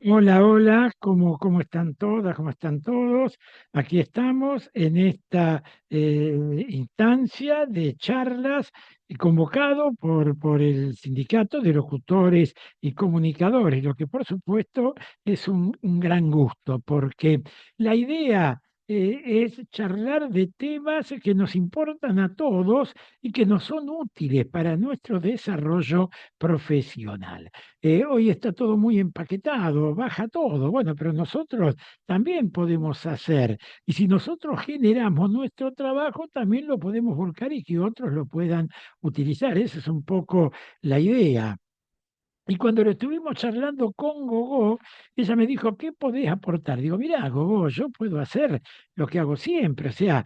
Hola, hola, ¿cómo están todas? ¿Cómo están todos? Aquí estamos en esta instancia de charlas convocado por el Sindicato de Locutores y Comunicadores, lo que por supuesto es un gran gusto, porque la idea es charlar de temas que nos importan a todos y que nos son útiles para nuestro desarrollo profesional. Hoy está todo muy empaquetado, baja todo, bueno, pero nosotros también podemos hacer, y si nosotros generamos nuestro trabajo, también lo podemos volcar y que otros lo puedan utilizar. Esa es un poco la idea. Y cuando lo estuvimos charlando con Gogó, ella me dijo, ¿qué podés aportar? Digo, mirá, Gogó, yo puedo hacer lo que hago siempre, o sea,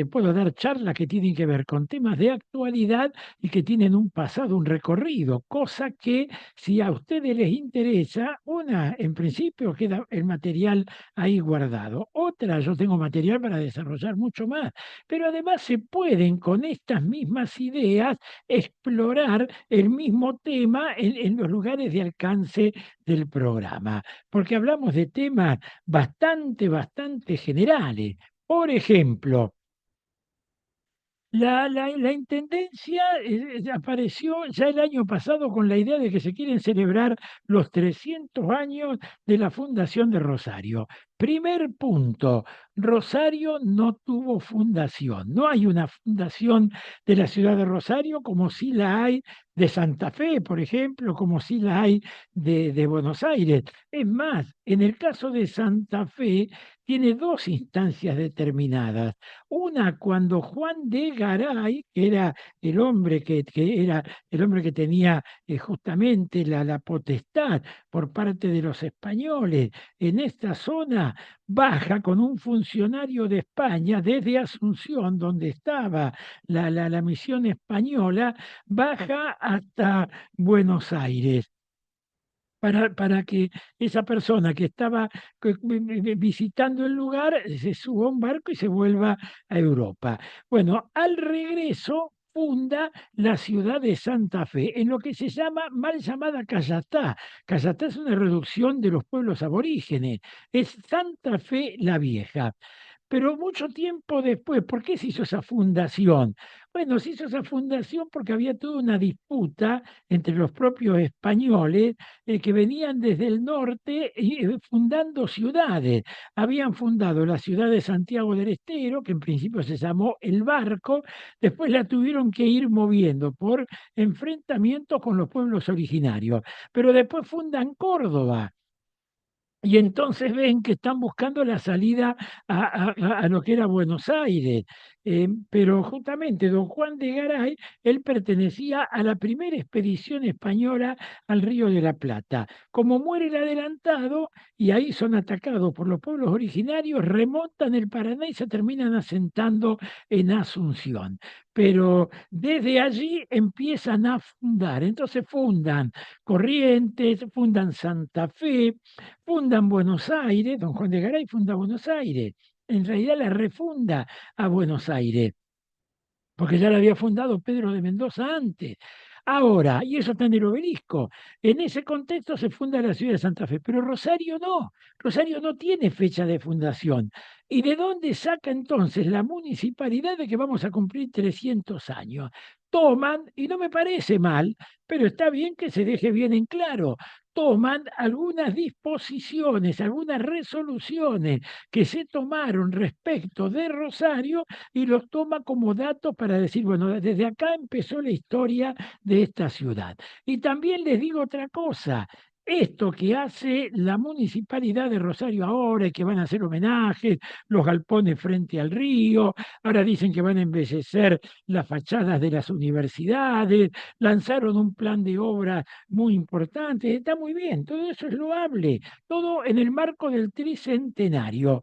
puedo dar charlas que tienen que ver con temas de actualidad y que tienen un pasado, un recorrido, cosa que si a ustedes les interesa, una, en principio queda el material ahí guardado, otra, yo tengo material para desarrollar mucho más, pero además se pueden con estas mismas ideas explorar el mismo tema en los lugares de alcance del programa, porque hablamos de temas bastante generales. Por ejemplo, la intendencia apareció ya el año pasado con la idea de que se quieren celebrar los 300 años de la fundación de Rosario. Primer punto, Rosario no tuvo fundación. No hay una fundación de la ciudad de Rosario como sí la hay de Santa Fe, por ejemplo, como sí la hay de Buenos Aires. Es más, en el caso de Santa Fe, tiene dos instancias determinadas. Una cuando Juan de Garay, que era el hombre que tenía justamente la potestad por parte de los españoles en esta zona, baja con un funcionario de España desde Asunción, donde estaba la misión española, baja hasta Buenos Aires para que esa persona que estaba visitando el lugar se suba a un barco y se vuelva a Europa. Bueno, al regreso funda la ciudad de Santa Fe, en lo que se llama, mal llamada Cayatá. Cayatá es una reducción de los pueblos aborígenes, es Santa Fe la Vieja. Pero mucho tiempo después, ¿por qué se hizo esa fundación? Bueno, se hizo esa fundación porque había toda una disputa entre los propios españoles que venían desde el norte y fundando ciudades. Habían fundado la ciudad de Santiago del Estero, que en principio se llamó El Barco, después la tuvieron que ir moviendo por enfrentamientos con los pueblos originarios, pero después fundan Córdoba. Y entonces ven que están buscando la salida a lo que era Buenos Aires. Pero justamente don Juan de Garay, él pertenecía a la primera expedición española al Río de la Plata. Como muere el adelantado, y ahí son atacados por los pueblos originarios, remontan el Paraná y se terminan asentando en Asunción. Pero desde allí empiezan a fundar. Entonces fundan Corrientes, fundan Santa Fe, fundan Buenos Aires, don Juan de Garay funda Buenos Aires, en realidad la refunda a Buenos Aires, porque ya la había fundado Pedro de Mendoza antes. Ahora, y eso está en el obelisco, en ese contexto se funda la ciudad de Santa Fe, pero Rosario no tiene fecha de fundación. ¿Y de dónde saca entonces la municipalidad de que vamos a cumplir 300 años? Toman, y no me parece mal, pero está bien que se deje bien en claro, toman algunas disposiciones, algunas resoluciones que se tomaron respecto de Rosario y los toma como datos para decir, bueno, desde acá empezó la historia de esta ciudad. Y también les digo otra cosa. Esto que hace la municipalidad de Rosario ahora, y que van a hacer homenajes, los galpones frente al río, ahora dicen que van a embellecer las fachadas de las universidades, lanzaron un plan de obra muy importante, está muy bien, todo eso es loable, todo en el marco del tricentenario.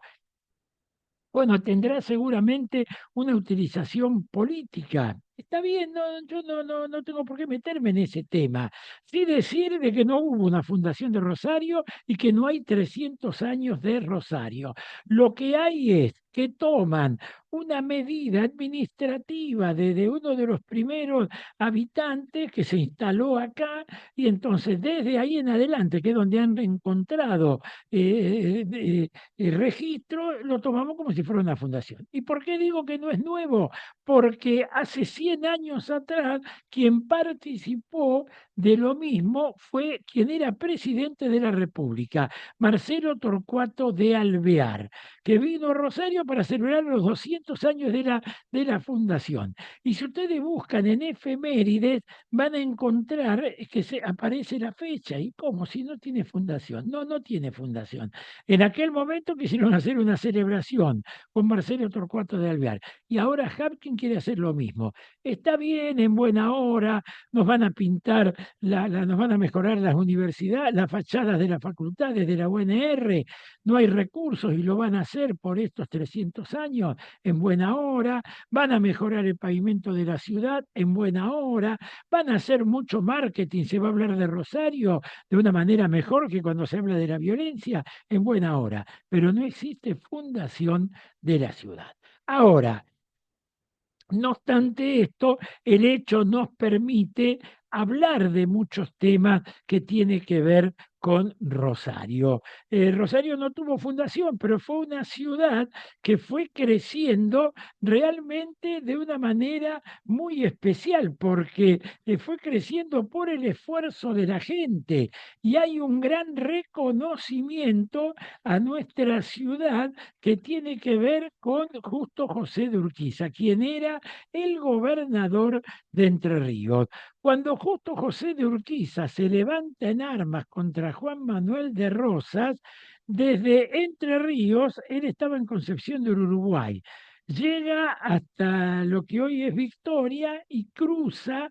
Bueno, tendrá seguramente una utilización política. Está bien, yo no tengo por qué meterme en ese tema. Sí decir de que no hubo una fundación de Rosario y que no hay 300 años de Rosario. Lo que hay es que toman una medida administrativa de uno de los primeros habitantes que se instaló acá, y entonces desde ahí en adelante, que es donde han encontrado el registro, lo tomamos como si fuera una fundación. ¿Y por qué digo que no es nuevo? Porque hace 100 años atrás, quien participó de lo mismo fue quien era presidente de la República, Marcelo Torcuato de Alvear, que vino a Rosario para celebrar los 200 años de la fundación. Y si ustedes buscan en efemérides, van a encontrar que aparece la fecha. ¿Y cómo? Si no tiene fundación. No, no tiene fundación. En aquel momento quisieron hacer una celebración con Marcelo Torcuato de Alvear. Y ahora Hapkin quiere hacer lo mismo. Está bien, en buena hora, nos van a pintar, nos van a mejorar las universidades, las fachadas de las facultades de la UNR, no hay recursos y lo van a hacer por estos 300 años, en buena hora, van a mejorar el pavimento de la ciudad, en buena hora, van a hacer mucho marketing, se va a hablar de Rosario de una manera mejor que cuando se habla de la violencia, en buena hora, pero no existe fundación de la ciudad. Ahora, no obstante esto, el hecho nos permite hablar de muchos temas que tienen que ver con Rosario. Rosario no tuvo fundación, pero fue una ciudad que fue creciendo realmente de una manera muy especial, porque fue creciendo por el esfuerzo de la gente y hay un gran reconocimiento a nuestra ciudad que tiene que ver con Justo José de Urquiza, quien era el gobernador de Entre Ríos. Cuando Justo José de Urquiza se levanta en armas contra Juan Manuel de Rosas, desde Entre Ríos, él estaba en Concepción del Uruguay, llega hasta lo que hoy es Victoria y cruza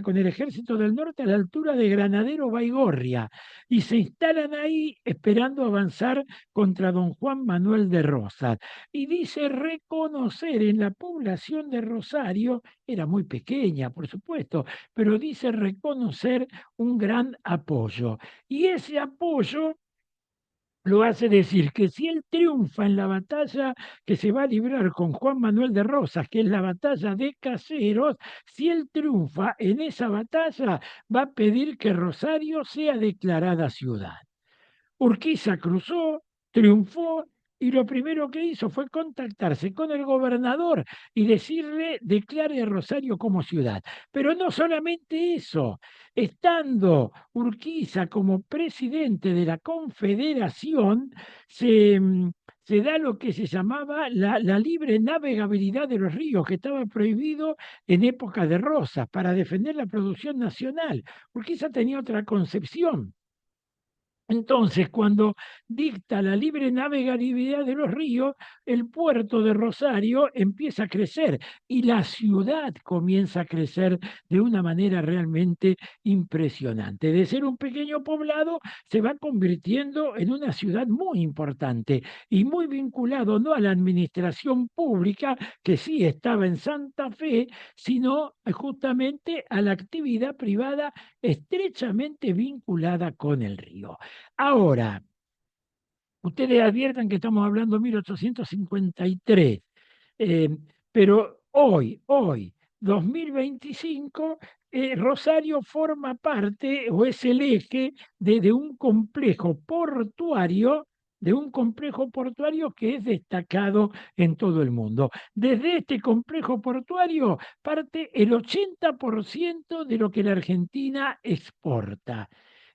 con el ejército del norte a la altura de Granadero Baigorria y se instalan ahí esperando avanzar contra don Juan Manuel de Rosas. Y dice reconocer en la población de Rosario, era muy pequeña, por supuesto, pero dice reconocer un gran apoyo. Y ese apoyo lo hace decir que si él triunfa en la batalla que se va a librar con Juan Manuel de Rosas, que es la batalla de Caseros, si él triunfa en esa batalla, va a pedir que Rosario sea declarada ciudad. Urquiza cruzó, triunfó y lo primero que hizo fue contactarse con el gobernador y decirle declare a Rosario como ciudad. Pero no solamente eso, estando Urquiza como presidente de la Confederación, se, se da lo que se llamaba la libre navegabilidad de los ríos, que estaba prohibido en época de Rosas para defender la producción nacional. Urquiza tenía otra concepción. Entonces, cuando dicta la libre navegabilidad de los ríos, el puerto de Rosario empieza a crecer y la ciudad comienza a crecer de una manera realmente impresionante. De ser un pequeño poblado, se va convirtiendo en una ciudad muy importante y muy vinculado no a la administración pública, que sí estaba en Santa Fe, sino justamente a la actividad privada estrechamente vinculada con el río. Ahora, ustedes adviertan que estamos hablando de 1853, eh, pero hoy, 2025, Rosario forma parte o es el eje de un complejo portuario, que es destacado en todo el mundo. Desde este complejo portuario parte el 80% de lo que la Argentina exporta.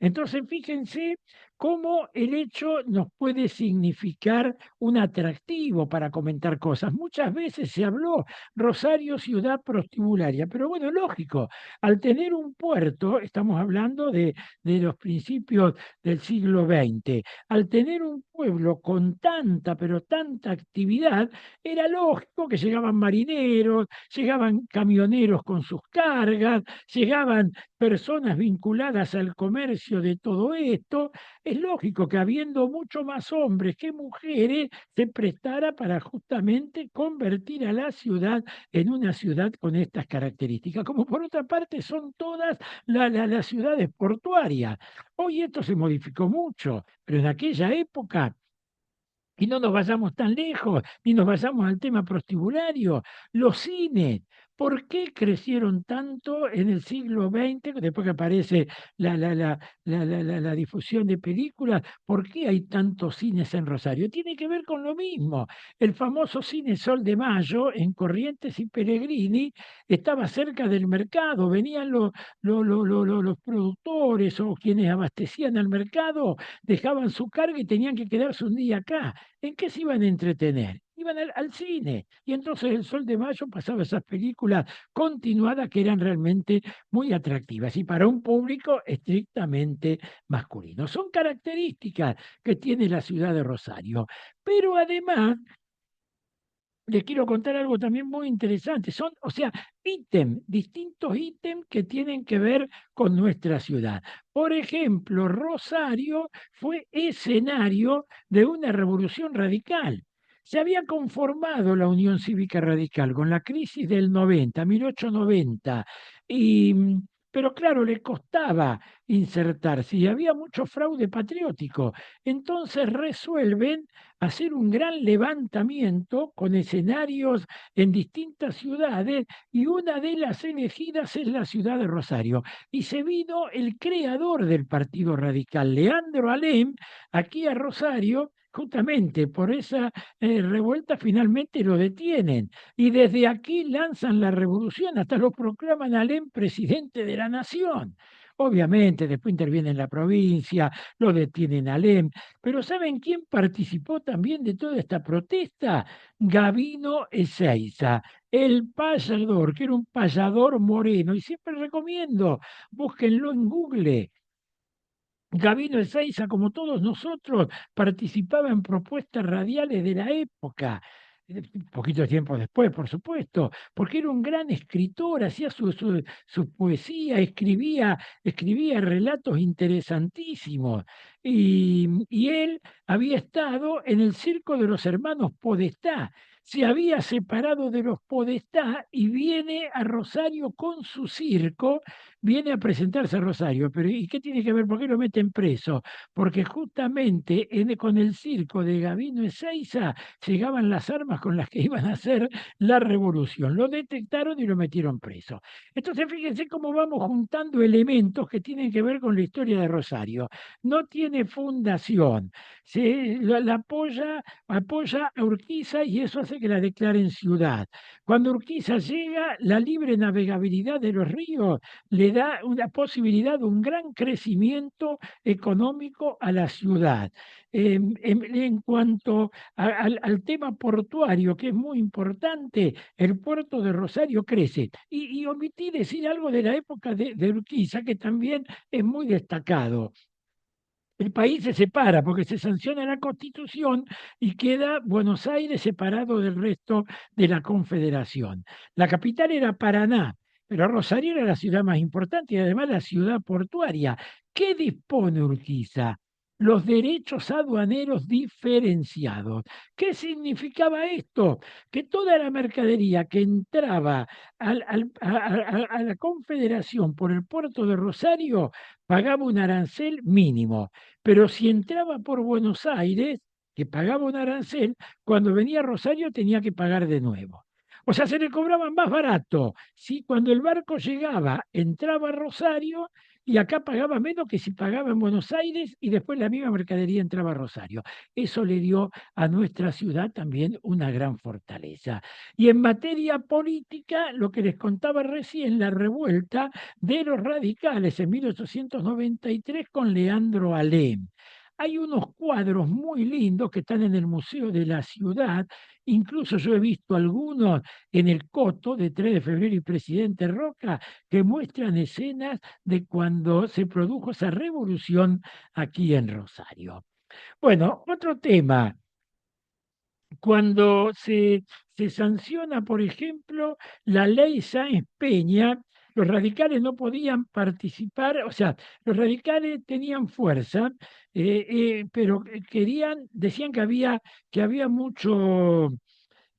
Entonces, fíjense cómo el hecho nos puede significar un atractivo para comentar cosas. Muchas veces se habló Rosario ciudad prostibularia, pero bueno, lógico, al tener un puerto, estamos hablando de los principios del siglo XX, al tener un pueblo con tanta, pero tanta actividad, era lógico que llegaban marineros, llegaban camioneros con sus cargas, llegaban personas vinculadas al comercio de todo esto, es lógico que habiendo mucho más hombres que mujeres, se prestara para justamente convertir a la ciudad en una ciudad con estas características, como por otra parte son todas las ciudades portuarias. Hoy esto se modificó mucho, pero en aquella época Y no nos vayamos tan lejos, ni nos vayamos al tema prostibulario, los cines. ¿Por qué crecieron tanto en el siglo XX, después que aparece la difusión de películas? ¿Por qué hay tantos cines en Rosario? Tiene que ver con lo mismo. El famoso Cine Sol de Mayo en Corrientes y Pellegrini estaba cerca del mercado, venían los productores o quienes abastecían al mercado, dejaban su carga y tenían que quedarse un día acá. ¿En qué se iban a entretener? Iban al cine. Y entonces el Sol de Mayo pasaba esas películas continuadas que eran realmente muy atractivas y para un público estrictamente masculino. Son características que tiene la ciudad de Rosario. Pero además les quiero contar algo también muy interesante. Son, o sea, distintos ítems que tienen que ver con nuestra ciudad. Por ejemplo, Rosario fue escenario de una revolución radical. Se había conformado la Unión Cívica Radical con la crisis del 90, 1890, y, pero claro, le costaba insertarse y había mucho fraude patriótico. Entonces resuelven hacer un gran levantamiento con escenarios en distintas ciudades y una de las elegidas es la ciudad de Rosario. Y se vino el creador del Partido Radical, Leandro Alem, aquí a Rosario. Justamente por esa revuelta finalmente lo detienen y desde aquí lanzan la revolución, hasta lo proclaman a Alem presidente de la nación. Obviamente después interviene en la provincia, lo detienen a Alem, pero ¿saben quién participó también de toda esta protesta? Gabino Ezeiza, el payador, que era un payador moreno, y siempre recomiendo, búsquenlo en Google. Gabino Ezeiza, como todos nosotros, participaba en propuestas radiales de la época, un poquito tiempo después, por supuesto, porque era un gran escritor, hacía su poesía, escribía relatos interesantísimos. Y él había estado en el circo de los hermanos Podestá, se había separado de los Podestá y viene a Rosario con su circo, viene a presentarse a Rosario, pero ¿y qué tiene que ver? ¿Por qué lo meten preso? Porque justamente con el circo de Gabino Ezeiza llegaban las armas con las que iban a hacer la revolución. Lo detectaron y lo metieron preso. Entonces fíjense cómo vamos juntando elementos que tienen que ver con la historia de Rosario. No tiene fundación, la apoya a Urquiza y eso hace que la declaren ciudad. Cuando Urquiza llega, la libre navegabilidad de los ríos le da una posibilidad de un gran crecimiento económico a la ciudad. En cuanto al tema portuario, que es muy importante, el puerto de Rosario crece. Y omití decir algo de la época de Urquiza, que también es muy destacado. El país se separa porque se sanciona la Constitución y queda Buenos Aires separado del resto de la Confederación. La capital era Paraná, pero Rosario era la ciudad más importante y además la ciudad portuaria. ¿Qué dispone Urquiza? Los derechos aduaneros diferenciados. ¿Qué significaba esto? Que toda la mercadería que entraba a la Confederación por el puerto de Rosario pagaba un arancel mínimo, pero si entraba por Buenos Aires, que pagaba un arancel, cuando venía a Rosario tenía que pagar de nuevo. O sea, se le cobraba más barato. Si cuando el barco llegaba, entraba a Rosario y acá pagaba menos que si pagaba en Buenos Aires y después la misma mercadería entraba a Rosario. Eso le dio a nuestra ciudad también una gran fortaleza. Y en materia política, lo que les contaba recién, la revuelta de los radicales en 1893 con Leandro Alem. Hay unos cuadros muy lindos que están en el Museo de la Ciudad, incluso yo he visto algunos en el Coto de 3 de febrero y Presidente Roca, que muestran escenas de cuando se produjo esa revolución aquí en Rosario. Bueno, otro tema, cuando se sanciona, por ejemplo, la ley Sáenz Peña, los radicales no podían participar, o sea, los radicales tenían fuerza, pero decían que había mucho,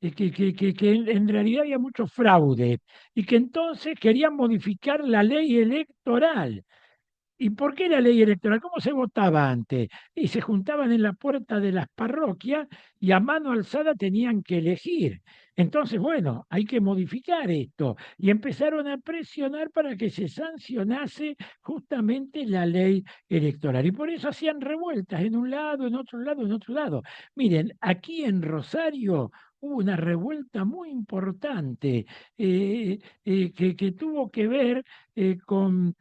que en realidad había mucho fraude y que entonces querían modificar la ley electoral ¿Y por qué la ley electoral? ¿Cómo se votaba antes? Y se juntaban en la puerta de las parroquias y a mano alzada tenían que elegir. Entonces, bueno, hay que modificar esto. Y empezaron a presionar para que se sancionase justamente la ley electoral. Y por eso hacían revueltas en un lado, en otro lado, en otro lado. Miren, aquí en Rosario hubo una revuelta muy importante que tuvo que ver con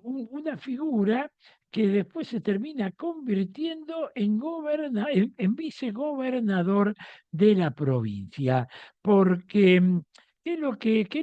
una figura que después se termina convirtiendo en vicegobernador de la provincia, porque qué es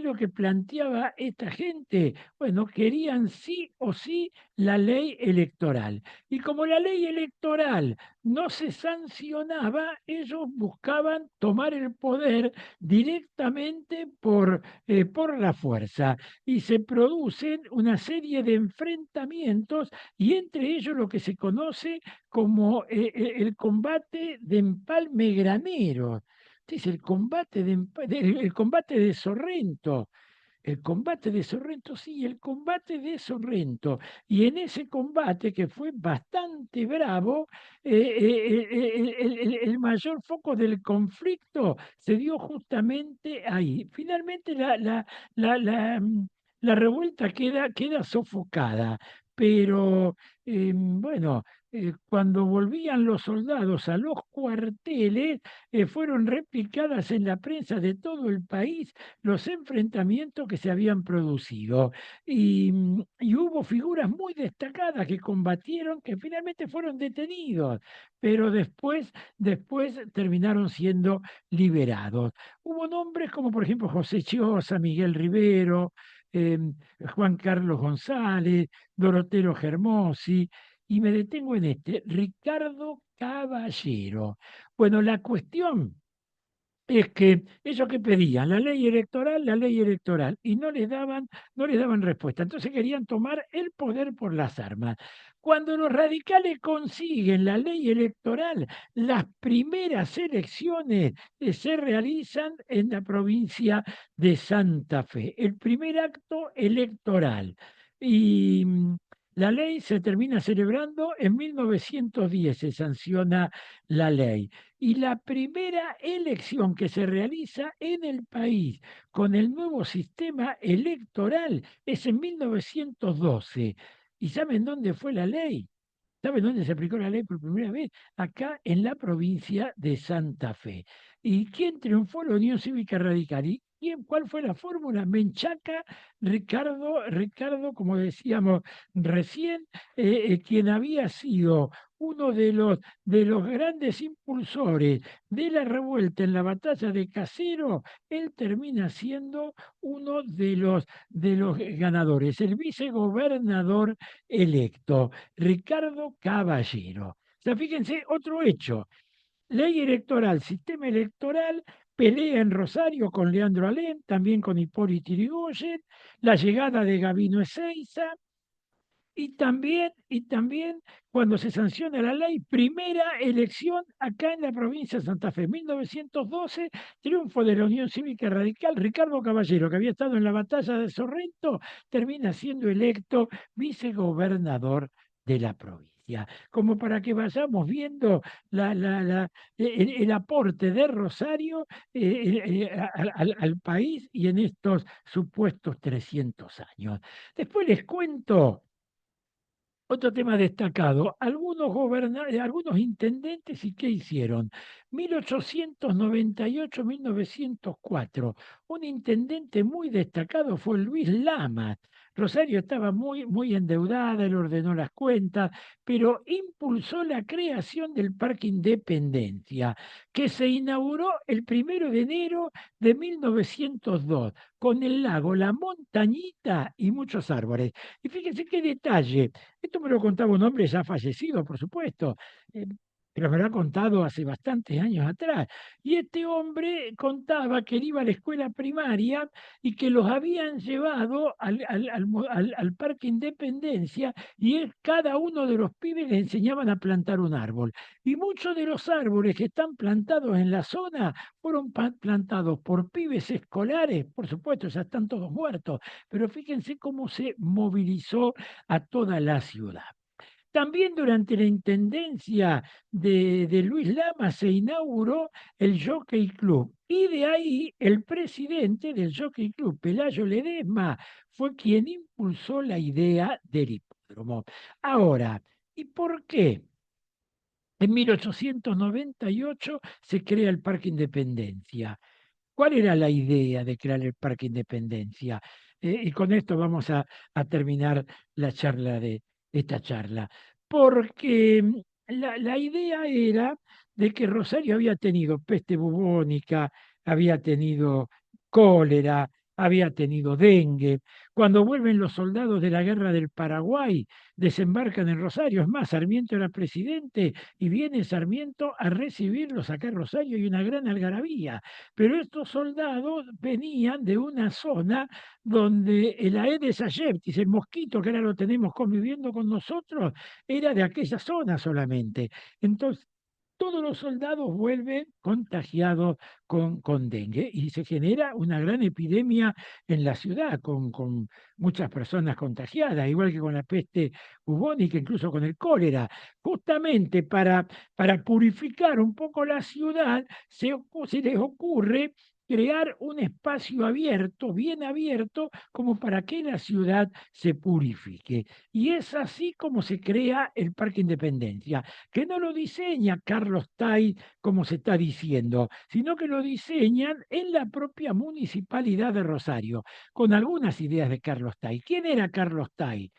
lo que planteaba esta gente? Bueno, querían sí o sí la ley electoral. Y como la ley electoral no se sancionaba, ellos buscaban tomar el poder directamente por la fuerza y se producen una serie de enfrentamientos y entre ellos lo que se conoce como el combate de empalme granero. Es el combate el combate de Sorrento. El combate de Sorrento, sí, el combate de Sorrento. Y en ese combate, que fue bastante bravo, el mayor foco del conflicto se dio justamente ahí. Finalmente la revuelta queda sofocada, pero bueno, cuando volvían los soldados a los cuarteles, fueron replicadas en la prensa de todo el país los enfrentamientos que se habían producido. Y hubo figuras muy destacadas que combatieron, que finalmente fueron detenidos, pero después terminaron siendo liberados. Hubo nombres como por ejemplo José Chiosa, Miguel Rivero, Juan Carlos González, Dorotero Germosi, y me detengo en este, Ricardo Caballero. Bueno, la cuestión es que ellos que pedían la ley electoral, y no les daban respuesta. Entonces querían tomar el poder por las armas. Cuando los radicales consiguen la ley electoral, las primeras elecciones se realizan en la provincia de Santa Fe, el primer acto electoral. Y la ley se termina celebrando en 1910, se sanciona la ley. Y la primera elección que se realiza en el país con el nuevo sistema electoral es en 1912. ¿Y saben dónde fue la ley? ¿Saben dónde se aplicó la ley por primera vez? Acá en la provincia de Santa Fe. ¿Y quién triunfó? La Unión Cívica Radical. ¿Y cuál fue la fórmula? Menchaca, Ricardo, como decíamos recién, quien había sido uno de los grandes impulsores de la revuelta en la batalla de Casero, él termina siendo uno de los ganadores, el vicegobernador electo. Ricardo Caballero. O sea, fíjense, otro hecho. Ley electoral, sistema electoral, pelea en Rosario con Leandro Alem, también con Hipólito Yrigoyen, la llegada de Gabino Ezeiza, y también cuando se sanciona la ley, primera elección acá en la provincia de Santa Fe, 1912, triunfo de la Unión Cívica Radical, Ricardo Caballero, que había estado en la batalla de Sorrento, termina siendo electo vicegobernador de la provincia. Como para que vayamos viendo el aporte de Rosario al país y en estos supuestos 300 años. Después les cuento otro tema destacado, algunos intendentes y qué hicieron. 1898-1904, un intendente muy destacado fue Luis Lamas. Rosario estaba muy, muy endeudada, él ordenó las cuentas, pero impulsó la creación del Parque Independencia, que se inauguró el 1 de enero de 1902, con el lago, la montañita y muchos árboles. Y fíjense qué detalle. Esto me lo contaba un hombre ya fallecido, por supuesto. pero me lo ha contado hace bastantes años atrás. Y este hombre contaba que él iba a la escuela primaria y que los habían llevado al Parque Independencia y cada uno de los pibes le enseñaban a plantar un árbol. Y muchos de los árboles que están plantados en la zona fueron plantados por pibes escolares, por supuesto, ya están todos muertos, pero fíjense cómo se movilizó a toda la ciudad. También durante la intendencia de Luis Lama se inauguró el Jockey Club y de ahí el presidente del Jockey Club, Pelayo Ledesma, fue quien impulsó la idea del hipódromo. Ahora, ¿y por qué? En 1898 se crea el Parque Independencia. ¿Cuál era la idea de crear el Parque Independencia? Y con esto vamos a terminar la charla de esta charla. Porque la idea era de que Rosario había tenido peste bubónica, había tenido cólera, había tenido dengue. Cuando vuelven los soldados de la guerra del Paraguay, desembarcan en Rosario. Es más, Sarmiento era presidente y viene Sarmiento a recibirlos acá en Rosario y una gran algarabía. Pero estos soldados venían de una zona donde el Aedes aegypti, el mosquito que ahora lo tenemos conviviendo con nosotros, era de aquella zona solamente. Entonces, todos los soldados vuelven contagiados con dengue y se genera una gran epidemia en la ciudad con muchas personas contagiadas, igual que con la peste bubónica, incluso con el cólera. Justamente para purificar un poco la ciudad, se les ocurre crear un espacio abierto, bien abierto, como para que la ciudad se purifique. Y es así como se crea el Parque Independencia, que no lo diseña Carlos Tay como se está diciendo, sino que lo diseñan en la propia municipalidad de Rosario, con algunas ideas de Carlos Tay. ¿Quién era Carlos Tay?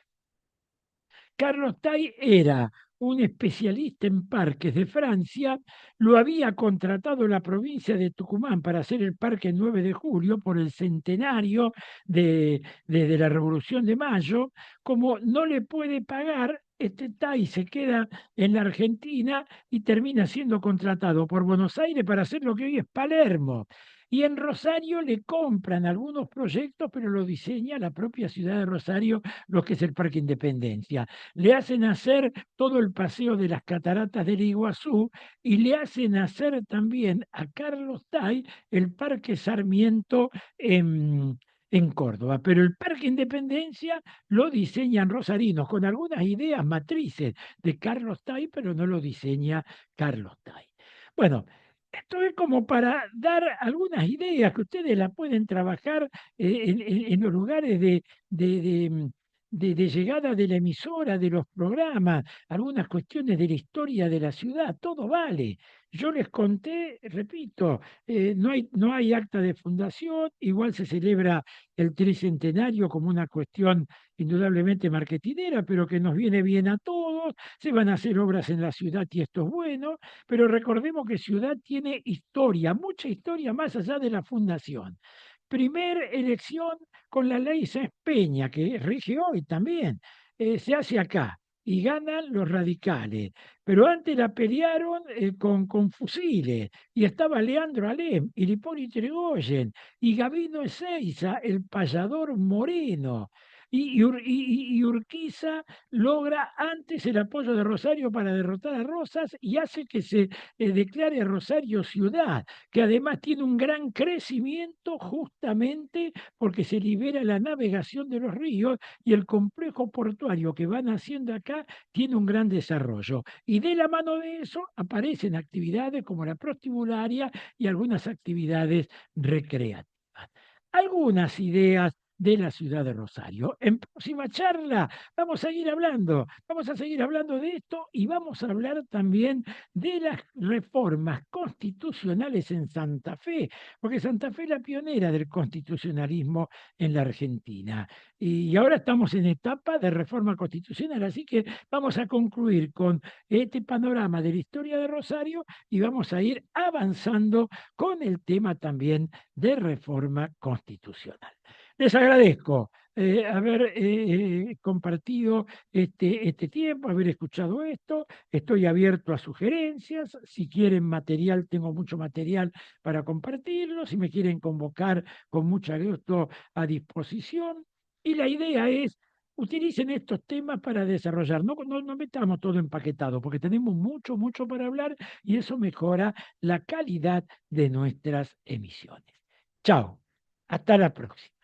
Carlos Tay era un especialista en parques de Francia, lo había contratado la provincia de Tucumán para hacer el Parque 9 de Julio por el centenario de la Revolución de Mayo. Como no le puede pagar, este Tay se queda en la Argentina y termina siendo contratado por Buenos Aires para hacer lo que hoy es Palermo. Y en Rosario le compran algunos proyectos, pero lo diseña la propia ciudad de Rosario, lo que es el Parque Independencia. Le hacen hacer todo el paseo de las cataratas del Iguazú y le hacen hacer también a Carlos Tay el Parque Sarmiento en Córdoba. Pero el Parque Independencia lo diseñan rosarinos con algunas ideas matrices de Carlos Tay, pero no lo diseña Carlos Tay. Bueno, esto es como para dar algunas ideas que ustedes la pueden trabajar en los lugares de llegada de la emisora, de los programas, algunas cuestiones de la historia de la ciudad, todo vale. Yo les conté, repito, no hay acta de fundación, igual se celebra el tricentenario como una cuestión indudablemente marketinera, pero que nos viene bien a todos, se van a hacer obras en la ciudad y esto es bueno, pero recordemos que ciudad tiene historia, mucha historia más allá de la fundación. Primer elección con la ley Sáenz Peña, que rige hoy también, se hace acá y ganan los radicales. Pero antes la pelearon con fusiles y estaba Leandro Alem y Hipólito Yrigoyen y Gabino Ezeiza, el payador moreno. Y Urquiza logra antes el apoyo de Rosario para derrotar a Rosas y hace que se declare Rosario ciudad, que además tiene un gran crecimiento justamente porque se libera la navegación de los ríos y el complejo portuario que van haciendo acá tiene un gran desarrollo. Y de la mano de eso aparecen actividades como la prostibularia y algunas actividades recreativas. Algunas ideas de la ciudad de Rosario. En próxima charla vamos a seguir hablando de esto y vamos a hablar también de las reformas constitucionales en Santa Fe, porque Santa Fe es la pionera del constitucionalismo en la Argentina. Y ahora estamos en etapa de reforma constitucional, así que vamos a concluir con este panorama de la historia de Rosario y vamos a ir avanzando con el tema también de reforma constitucional. Les agradezco haber compartido este tiempo, haber escuchado esto. Estoy abierto a sugerencias. Si quieren material, tengo mucho material para compartirlo. Si me quieren convocar, con mucho gusto a disposición. Y la idea es, utilicen estos temas para desarrollar. No metamos todo empaquetado, porque tenemos mucho, mucho para hablar y eso mejora la calidad de nuestras emisiones. Chao. Hasta la próxima.